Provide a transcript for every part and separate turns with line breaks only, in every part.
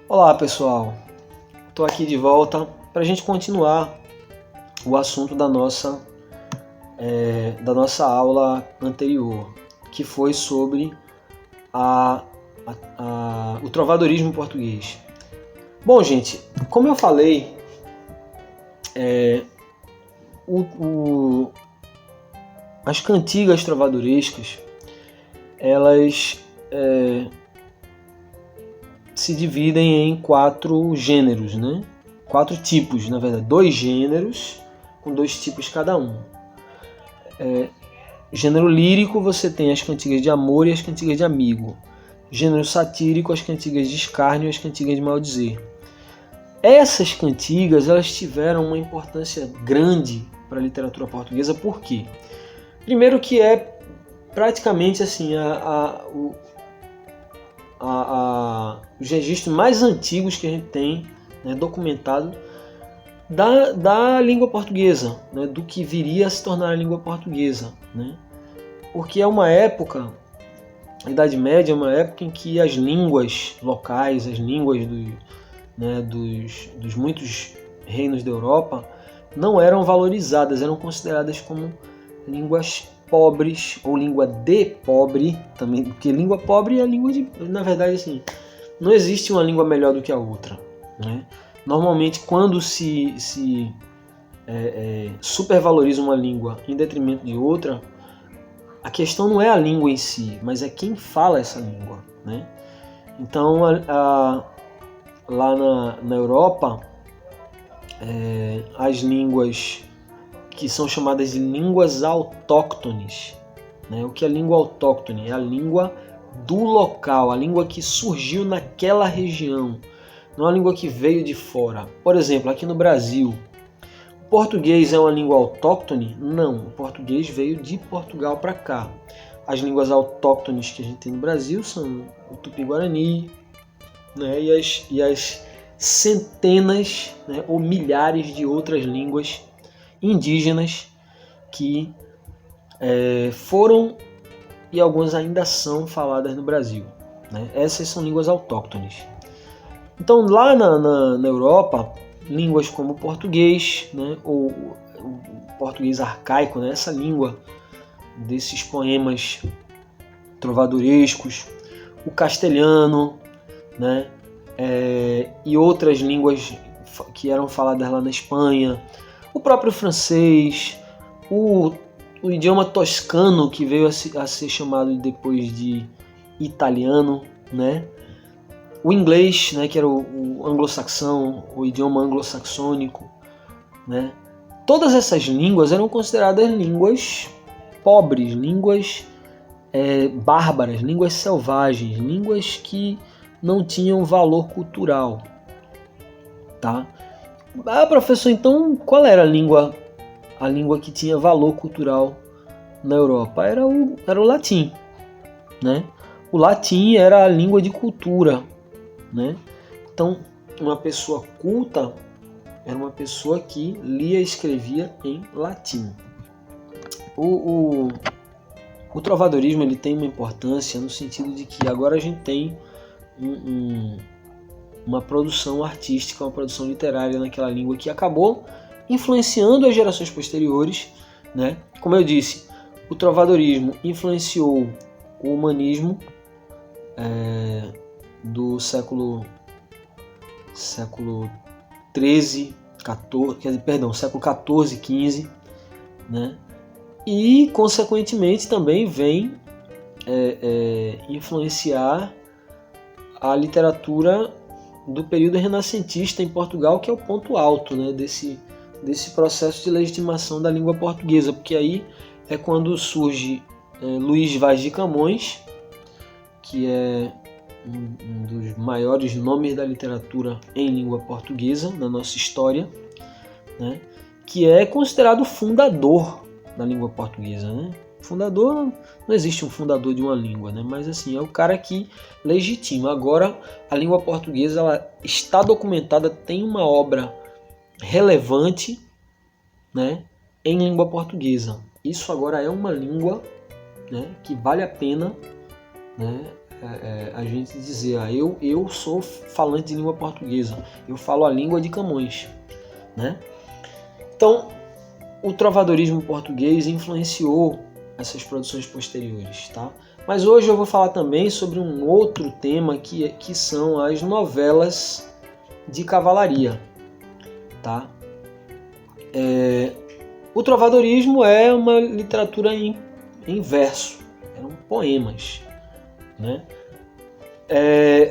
Olá pessoal, estou aqui de volta para a gente continuar o assunto da nossa aula anterior, que foi sobre o trovadorismo português. Bom, gente, como eu falei, as cantigas trovadorescas, elas se dividem em 4 gêneros, né? 4 tipos, na verdade, 2 gêneros com 2 tipos cada um. Gênero lírico, você tem as cantigas de amor e as cantigas de amigo. Gênero satírico, as cantigas de escárnio e as cantigas de maldizer. Essas cantigas, elas tiveram uma importância grande para a literatura portuguesa, por quê? Primeiro que é praticamente assim os registros mais antigos que a gente tem, né, documentado da língua portuguesa, né, do que viria a se tornar a língua portuguesa, né? Porque é uma época, a Idade Média é uma época em que as línguas locais, as línguas dos muitos reinos da Europa não eram valorizadas, eram consideradas como línguas pobres, ou língua de pobre, também, porque língua pobre é a língua de... Na verdade, assim, não existe uma língua melhor do que a outra, né? Normalmente, quando se supervaloriza uma língua em detrimento de outra, a questão não é a língua em si, mas é quem fala essa língua, né? Então, lá na Europa, as línguas que são chamadas de línguas autóctones, né? O que é língua autóctone? É a língua do local, a língua que surgiu naquela região, não é a língua que veio de fora. Por exemplo, aqui no Brasil, o português é uma língua autóctone? Não, o português veio de Portugal para cá. As línguas autóctones que a gente tem no Brasil são o Tupi-Guarani, né? E as centenas, né, ou milhares de outras línguas indígenas que foram e algumas ainda são faladas no Brasil, né? Essas são línguas autóctones. Então, lá na Europa, línguas como o português, né, ou o português arcaico, né, essa língua desses poemas trovadorescos, o castelhano, né, e outras línguas que eram faladas lá na Espanha, o próprio francês, o idioma toscano, que veio a ser chamado depois de italiano, né? O inglês, né, que era o anglo-saxão, o idioma anglo-saxônico, né? Todas essas línguas eram consideradas línguas pobres, línguas bárbaras, línguas selvagens, línguas que não tinham valor cultural, tá? Ah, professor, então qual era a língua que tinha valor cultural na Europa? Era o latim, né? O latim era a língua de cultura, né? Então, uma pessoa culta era uma pessoa que lia e escrevia em latim. O trovadorismo, ele tem uma importância no sentido de que agora a gente tem uma produção artística, uma produção literária naquela língua que acabou influenciando as gerações posteriores, né? Como eu disse, o trovadorismo influenciou o humanismo do século 13, 14, século 14, 15, né? E, consequentemente, também vem influenciar a literatura do período renascentista em Portugal, que é o ponto alto, né, desse processo de legitimação da língua portuguesa, porque aí é quando surge Luís Vaz de Camões, que é um dos maiores nomes da literatura em língua portuguesa na nossa história, né, que é considerado o fundador da língua portuguesa, né? Fundador, não existe um fundador de uma língua, né? Mas assim, é o cara que legitima. Agora, a língua portuguesa, ela está documentada, tem uma obra relevante, né, em língua portuguesa. Isso agora é uma língua, né, que vale a pena, né, a gente dizer, eu sou falante de língua portuguesa, eu falo a língua de Camões, né? Então, o trovadorismo português influenciou essas produções posteriores, tá? Mas hoje eu vou falar também sobre um outro tema que são as novelas de cavalaria, tá? O trovadorismo é uma literatura em verso, eram poemas, né?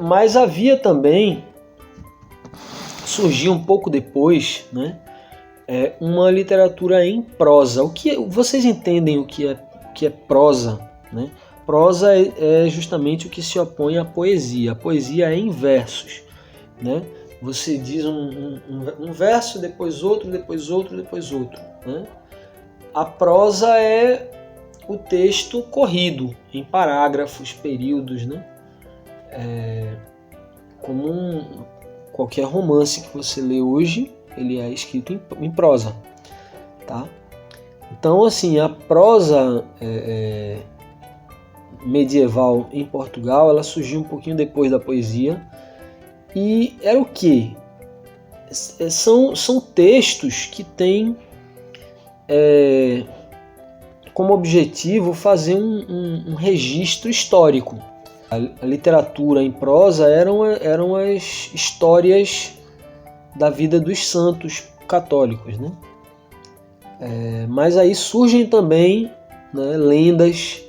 Mas havia também, surgiu um pouco depois, né, uma literatura em prosa. Vocês entendem o que é prosa, né? Prosa é justamente o que se opõe à poesia. A poesia é em versos, né? Você diz um verso, depois outro, depois outro, depois outro, né? A prosa é o texto corrido em parágrafos, períodos, né? Como qualquer romance que você lê hoje, ele é escrito em prosa, tá? Então, assim, a prosa medieval em Portugal, ela surgiu um pouquinho depois da poesia, e era o quê? São textos que têm como objetivo fazer um registro histórico. A literatura em prosa eram as histórias da vida dos santos católicos, né? Mas aí surgem também, né, lendas,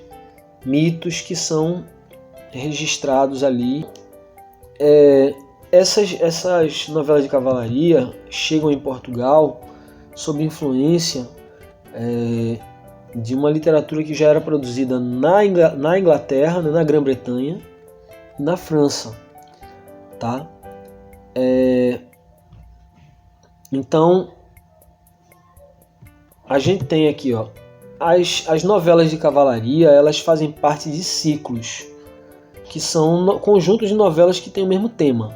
mitos que são registrados ali. Essas novelas de cavalaria chegam em Portugal sob influência de uma literatura que já era produzida na Inglaterra, né, na Grã-Bretanha e na França, tá? Então, a gente tem aqui, ó, as novelas de cavalaria, elas fazem parte de ciclos, que são conjuntos de novelas que têm o mesmo tema,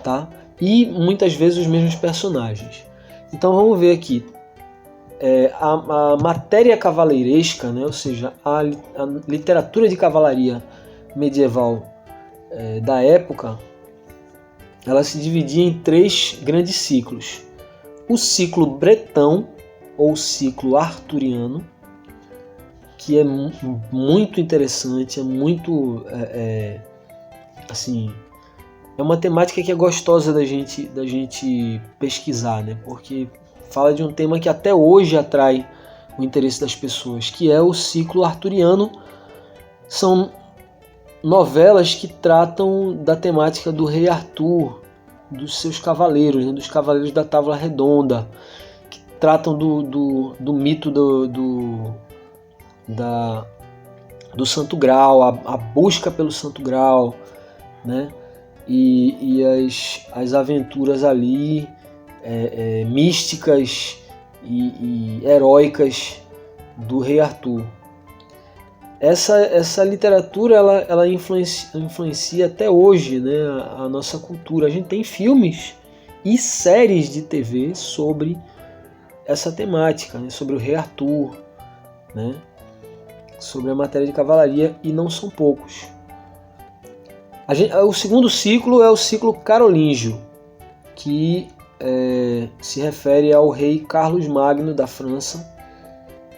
tá? E muitas vezes os mesmos personagens. Então vamos ver aqui. A matéria cavaleiresca, né, ou seja, a literatura de cavalaria medieval da época, ela se dividia em 3 grandes ciclos. O ciclo bretão, ou ciclo arturiano, que é muito interessante, é muito assim, é uma temática que é gostosa da gente pesquisar, né? Porque fala de um tema que até hoje atrai o interesse das pessoas, que é o ciclo arturiano. São novelas que tratam da temática do rei Arthur, dos seus cavaleiros, né? Dos cavaleiros da Távola Redonda, que tratam do mito do Santo Graal, a busca pelo Santo Graal, né? E as aventuras ali místicas e heróicas do rei Arthur. Essa literatura ela influencia até hoje, né, a nossa cultura. A gente tem filmes e séries de TV sobre essa temática, né, sobre o rei Arthur, né, sobre a matéria de cavalaria, e não são poucos. O segundo ciclo é o ciclo carolíngio, que se refere ao rei Carlos Magno da França,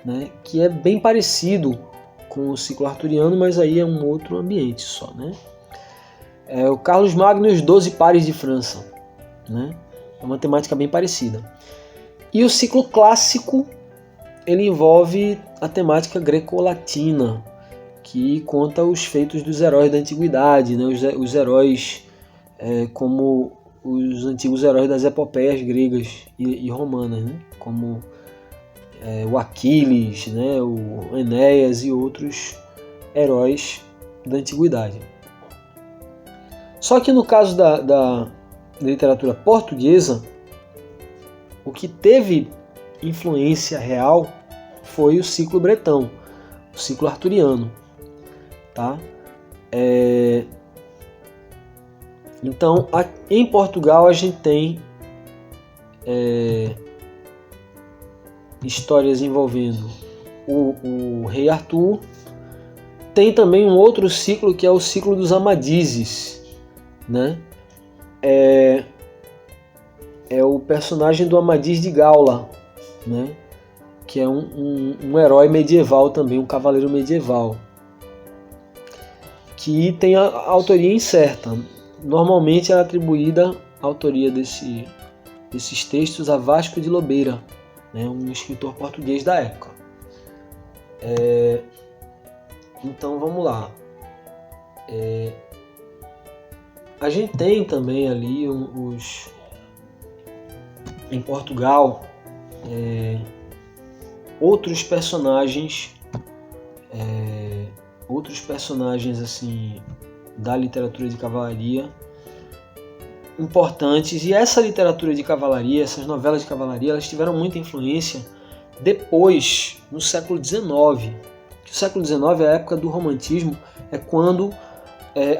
né, que é bem parecido com o ciclo arturiano, mas aí é um outro ambiente só, né? O Carlos Magno e os 12 pares de França, né? É uma temática bem parecida. E o ciclo clássico, ele envolve a temática greco-latina, que conta os feitos dos heróis da antiguidade, né? Os heróis como os antigos heróis das epopeias gregas e romanas, né? Como o Aquiles, né? O Enéas e outros heróis da antiguidade. Só que no caso da literatura portuguesa, o que teve influência real foi o ciclo bretão, o ciclo arturiano, tá? Então, em Portugal a gente tem histórias envolvendo o rei Arthur, tem também um outro ciclo que é o ciclo dos Amadizes, né? É o personagem do Amadis de Gaula, né? Que é um herói medieval também, um cavaleiro medieval, que tem a autoria incerta. Normalmente é atribuída a autoria desses textos a Vasco de Lobeira, né? Um escritor português da época. Então vamos lá. A gente tem também ali em Portugal outros personagens assim da literatura de cavalaria importantes, e essa literatura de cavalaria, essas novelas de cavalaria, elas tiveram muita influência depois, no século XIX. O século XIX é a época do romantismo, é quando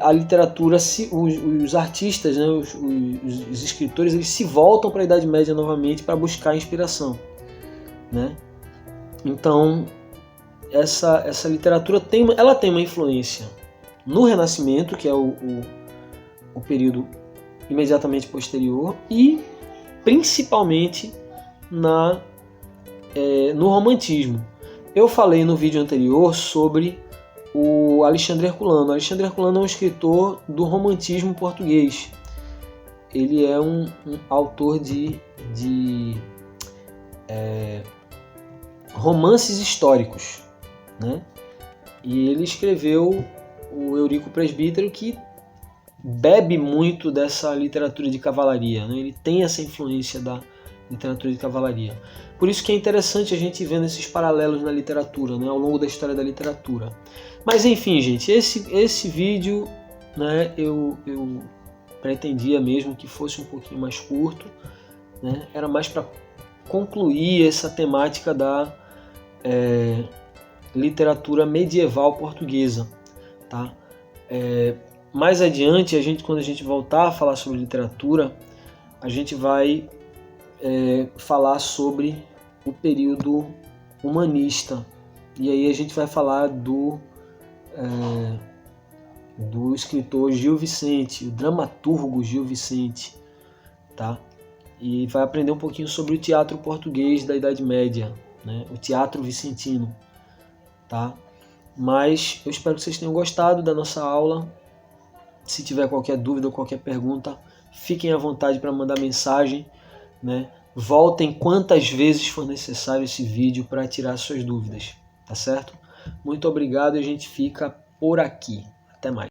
a literatura, os artistas, né, os escritores, eles se voltam para a Idade Média novamente para buscar inspiração, né? Então, essa literatura tem uma influência no Renascimento, que é o período imediatamente posterior, e principalmente no romantismo. Eu falei no vídeo anterior sobre o Alexandre Herculano. O Alexandre Herculano é um escritor do romantismo português. Ele é um autor de romances históricos, né? E ele escreveu o Eurico Presbítero, que bebe muito dessa literatura de cavalaria, né? Ele tem essa influência da literatura de cavalaria. Por isso que é interessante a gente vendo esses paralelos na literatura, né, ao longo da história da literatura. Mas enfim, gente, esse vídeo, né, eu pretendia mesmo que fosse um pouquinho mais curto, né? Era mais para concluir essa temática da literatura medieval portuguesa, tá? Mais adiante, quando a gente voltar a falar sobre literatura, a gente vai falar sobre o período humanista, e aí a gente vai falar do escritor Gil Vicente, o dramaturgo Gil Vicente, tá? E vai aprender um pouquinho sobre o teatro português da Idade Média, né? O teatro vicentino, tá? Mas eu espero que vocês tenham gostado da nossa aula. Se tiver qualquer dúvida ou qualquer pergunta, fiquem à vontade para mandar mensagem, né? Voltem quantas vezes for necessário esse vídeo para tirar suas dúvidas, tá certo? Muito obrigado e a gente fica por aqui. Até mais.